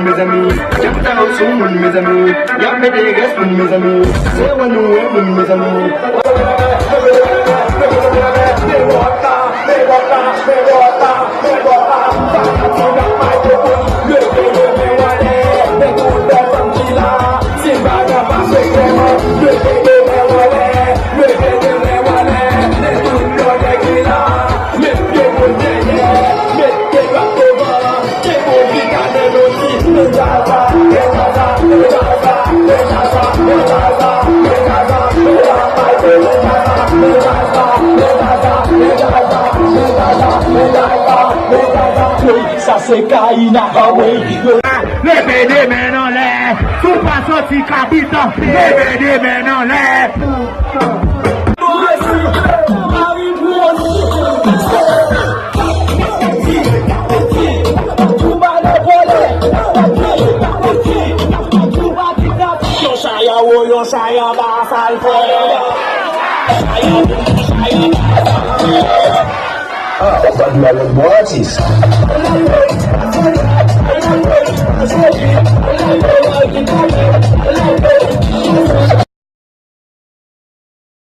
mes amis, j'aime au son, mes amis, y'a mes dégueulasses, mes amis, c'est Wanou, mes amis. Ça c'est Kaina Hawaii. Les BD men en l'air, tout pas sorti capitaine. Les BD men en l'air. Ah, pas de mal de boîte.